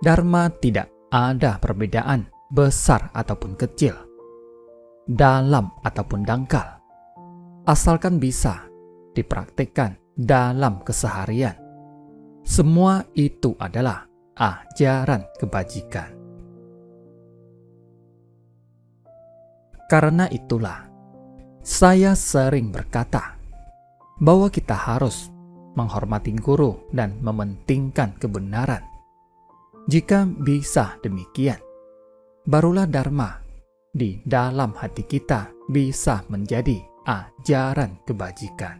Dharma tidak ada perbedaan besar ataupun kecil, dalam ataupun dangkal, asalkan bisa dipraktikkan dalam keseharian. Semua itu adalah ajaran kebajikan. Karena itulah, saya sering berkata bahwa kita harus menghormati guru dan mementingkan kebenaran. Jika bisa demikian, barulah Dharma di dalam hati kita bisa menjadi ajaran kebajikan.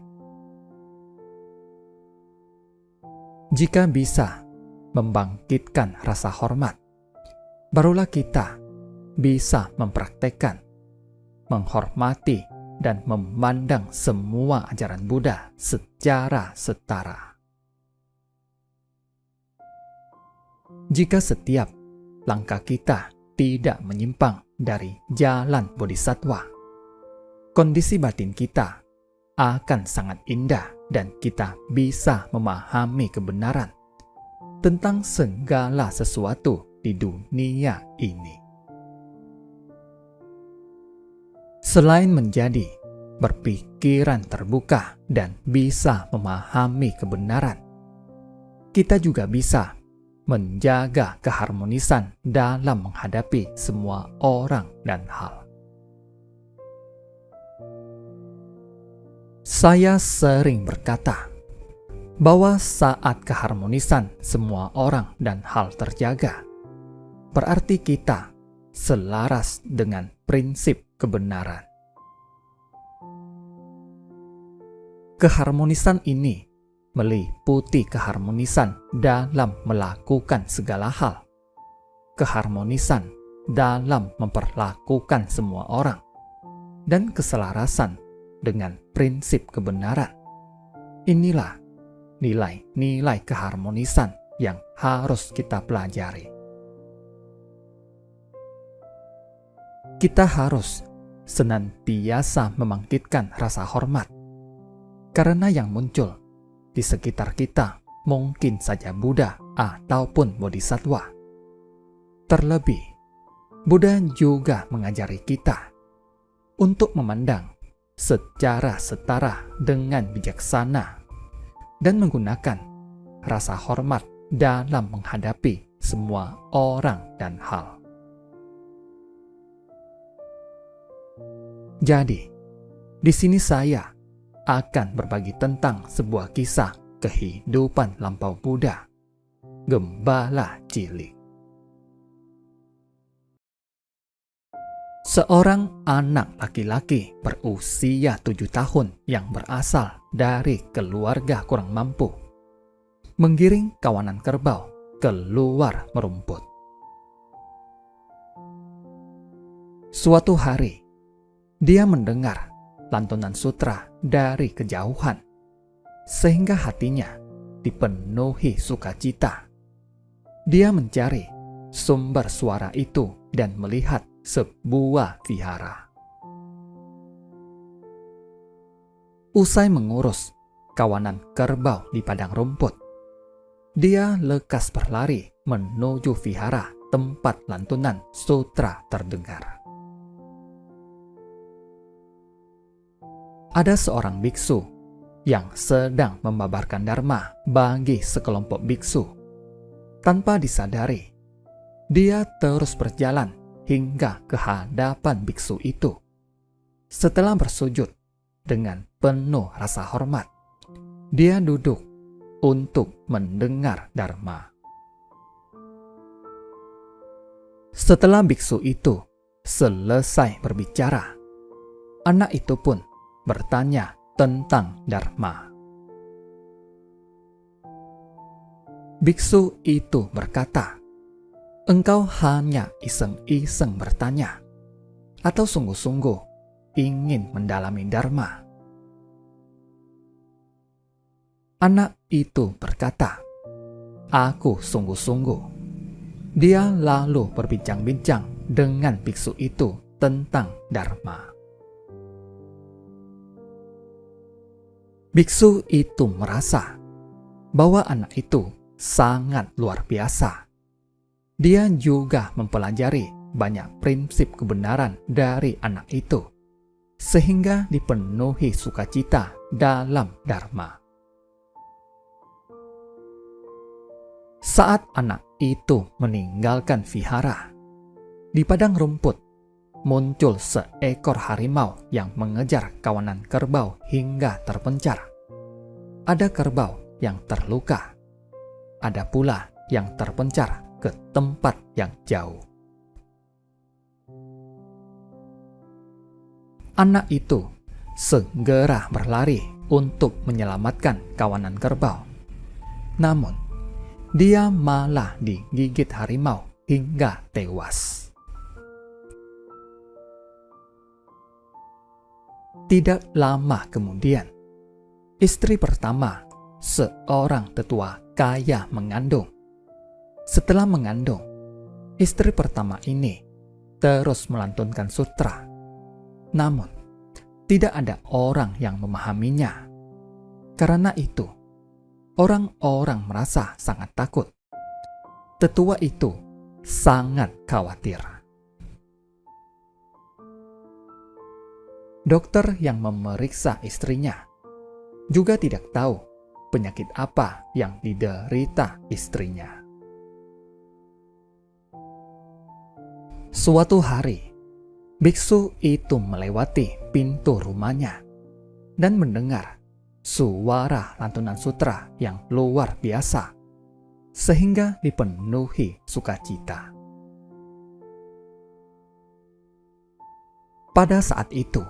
Jika bisa membangkitkan rasa hormat, barulah kita bisa mempraktekkan, menghormati, dan memandang semua ajaran Buddha secara setara. Jika setiap langkah kita tidak menyimpang dari jalan bodhisattva, kondisi batin kita akan sangat indah dan kita bisa memahami kebenaran tentang segala sesuatu di dunia ini. Selain menjadi berpikiran terbuka dan bisa memahami kebenaran, kita juga bisa menjaga keharmonisan dalam menghadapi semua orang dan hal. Saya sering berkata bahwa saat keharmonisan semua orang dan hal terjaga, berarti kita selaras dengan prinsip kebenaran. Keharmonisan ini meliputi keharmonisan dalam melakukan segala hal, keharmonisan dalam memperlakukan semua orang, dan keselarasan dengan prinsip kebenaran. Inilah nilai-nilai keharmonisan yang harus kita pelajari. Kita harus senantiasa membangkitkan rasa hormat, karena yang muncul di sekitar kita mungkin saja Buddha ataupun Bodhisattva. Terlebih, Buddha juga mengajari kita untuk memandang secara setara dengan bijaksana dan menggunakan rasa hormat dalam menghadapi semua orang dan hal. Jadi, di sini saya akan berbagi tentang sebuah kisah kehidupan lampau Buddha, Gembala Cilik. Seorang anak laki-laki berusia 7 tahun yang berasal dari keluarga kurang mampu menggiring kawanan kerbau keluar merumput. Suatu hari, dia mendengar lantunan sutra dari kejauhan, sehingga hatinya dipenuhi sukacita. Dia mencari sumber suara itu dan melihat sebuah vihara. Usai mengurus kawanan kerbau di padang rumput, dia lekas berlari menuju vihara tempat lantunan sutra terdengar. Ada seorang biksu yang sedang membabarkan dharma bagi sekelompok biksu. Tanpa disadari, dia terus berjalan hingga ke hadapan biksu itu. Setelah bersujud dengan penuh rasa hormat, dia duduk untuk mendengar dharma. Setelah biksu itu selesai berbicara, anak itu pun bertanya tentang dharma. Biksu itu berkata, "Engkau hanya iseng-iseng bertanya, atau sungguh-sungguh ingin mendalami dharma?" Anak itu berkata, "Aku sungguh-sungguh." Dia lalu berbincang-bincang dengan biksu itu tentang dharma. Biksu itu merasa bahwa anak itu sangat luar biasa. Dia juga mempelajari banyak prinsip kebenaran dari anak itu, sehingga dipenuhi sukacita dalam Dharma. Saat anak itu meninggalkan vihara, di padang rumput muncul seekor harimau yang mengejar kawanan kerbau hingga terpencar. Ada kerbau yang terluka, ada pula yang terpencar ke tempat yang jauh. Anak itu segera berlari untuk menyelamatkan kawanan kerbau. Namun, dia malah digigit harimau hingga tewas. Tidak lama kemudian, istri pertama, seorang tetua kaya, mengandung. Setelah mengandung, istri pertama ini terus melantunkan sutra. Namun, tidak ada orang yang memahaminya. Karena itu, orang-orang merasa sangat takut. Tetua itu sangat khawatir. Dokter yang memeriksa istrinya juga tidak tahu penyakit apa yang diderita istrinya. Suatu hari, biksu itu melewati pintu rumahnya dan mendengar suara lantunan sutra yang luar biasa, sehingga dipenuhi sukacita. Pada saat itu,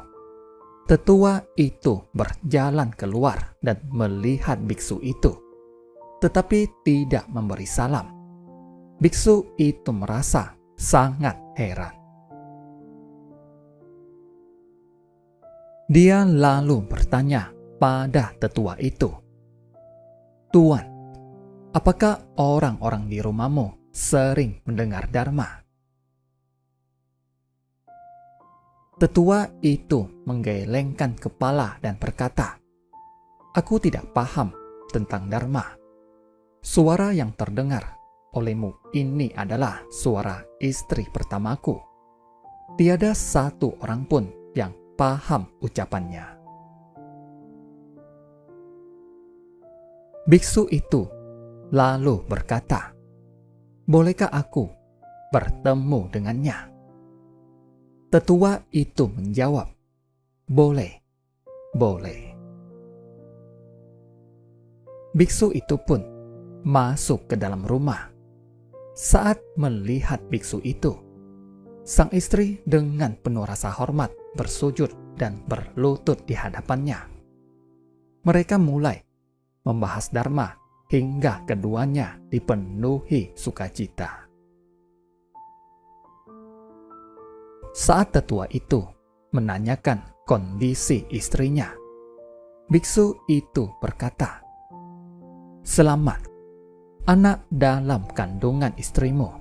tetua itu berjalan keluar dan melihat biksu itu, tetapi tidak memberi salam. Biksu itu merasa sangat heran. Dia lalu bertanya pada tetua itu, "Tuan, apakah orang-orang di rumahmu sering mendengar Dharma?" Tetua itu menggelengkan kepala dan berkata, "Aku tidak paham tentang Dharma. Suara yang terdengar olehmu ini adalah suara istri pertamaku. Tiada satu orang pun yang paham ucapannya." Biksu itu lalu berkata, "Bolehkah aku bertemu dengannya?" Tetua itu menjawab, "Boleh, boleh." Biksu itu pun masuk ke dalam rumah. Saat melihat biksu itu, sang istri dengan penuh rasa hormat bersujud dan berlutut di hadapannya. Mereka mulai membahas Dharma hingga keduanya dipenuhi sukacita. Saat tetua itu menanyakan kondisi istrinya, biksu itu berkata, "Selamat, anak dalam kandungan istrimu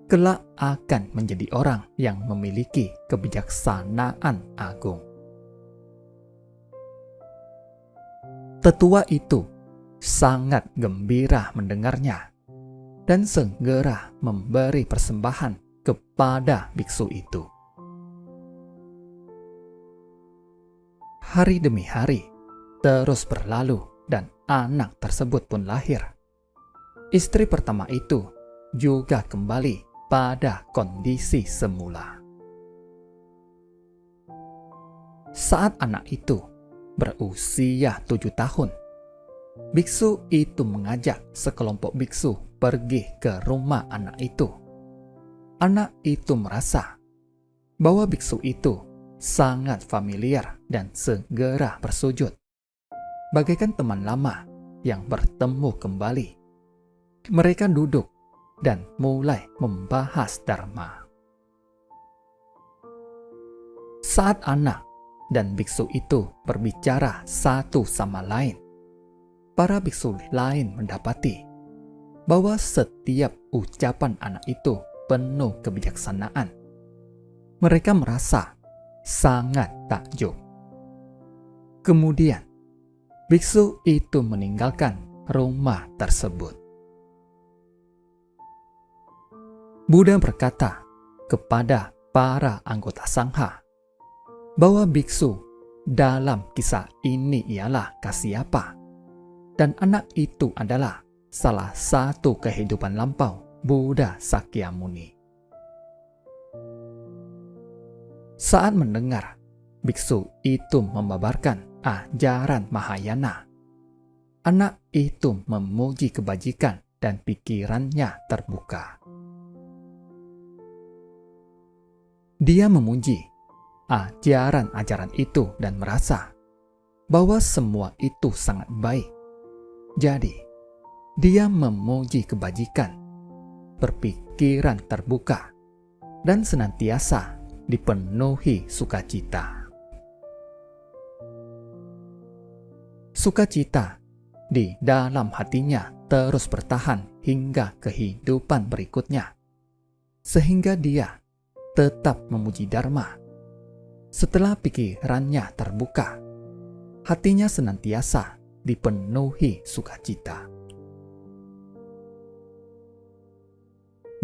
kelak akan menjadi orang yang memiliki kebijaksanaan agung." Tetua itu sangat gembira mendengarnya dan segera memberi persembahan kepada biksu itu. Hari demi hari terus berlalu dan anak tersebut pun lahir. Istri pertama itu juga kembali pada kondisi semula. Saat anak itu berusia 7 tahun, biksu itu mengajak sekelompok biksu pergi ke rumah anak itu. Anak itu merasa bahwa biksu itu sangat familiar dan segera bersujud, bagaikan teman lama yang bertemu kembali. Mereka duduk dan mulai membahas Dharma. Saat anak dan biksu itu berbicara satu sama lain, para biksu lain mendapati bahwa setiap ucapan anak itu penuh kebijaksanaan. Mereka merasa sangat takjub. Kemudian, biksu itu meninggalkan rumah tersebut. Buddha berkata kepada para anggota sangha bahwa biksu dalam kisah ini ialah Kasyapa, dan anak itu adalah salah satu kehidupan lampau Buddha Sakyamuni. Saat mendengar biksu itu membabarkan ajaran Mahayana, anak itu memuji kebajikan dan pikirannya terbuka. Dia memuji ajaran-ajaran itu dan merasa bahwa semua itu sangat baik. Jadi, dia memuji kebajikan, berpikiran terbuka, dan senantiasa dipenuhi sukacita. Sukacita di dalam hatinya terus bertahan hingga kehidupan berikutnya, sehingga dia tetap memuji Dharma. Setelah pikirannya terbuka, hatinya senantiasa dipenuhi sukacita.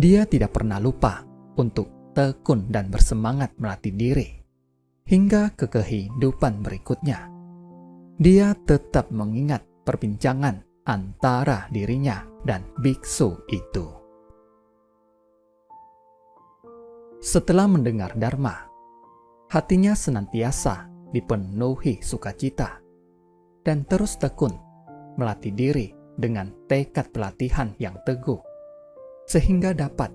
Dia tidak pernah lupa untuk tekun dan bersemangat melatih diri hingga ke kehidupan berikutnya. Dia tetap mengingat perbincangan antara dirinya dan biksu itu. Setelah mendengar Dharma, hatinya senantiasa dipenuhi sukacita dan terus tekun melatih diri dengan tekad pelatihan yang teguh, sehingga dapat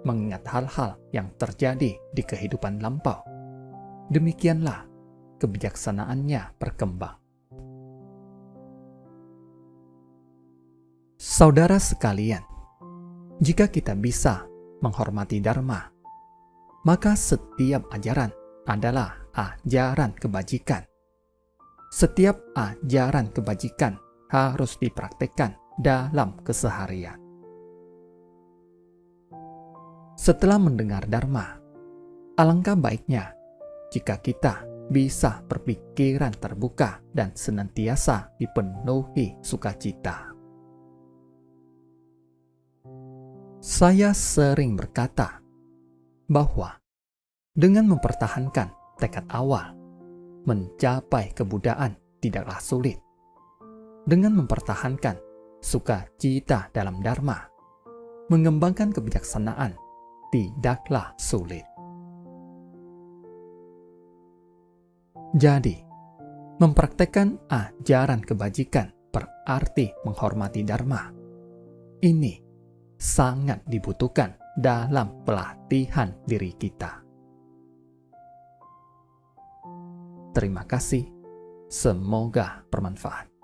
mengingat hal-hal yang terjadi di kehidupan lampau. Demikianlah kebijaksanaannya berkembang. Saudara sekalian, jika kita bisa menghormati Dharma, maka setiap ajaran adalah ajaran kebajikan. Setiap ajaran kebajikan harus dipraktikkan dalam keseharian. Setelah mendengar Dharma, alangkah baiknya jika kita bisa berpikiran terbuka dan senantiasa dipenuhi sukacita. Saya sering berkata bahwa dengan mempertahankan tekad awal, mencapai kebudaan tidaklah sulit. Dengan mempertahankan sukacita dalam Dharma, mengembangkan kebijaksanaan tidaklah sulit. Jadi, mempraktekkan ajaran kebajikan berarti menghormati Dharma. Ini sangat dibutuhkan dalam pelatihan diri kita. Terima kasih, semoga bermanfaat.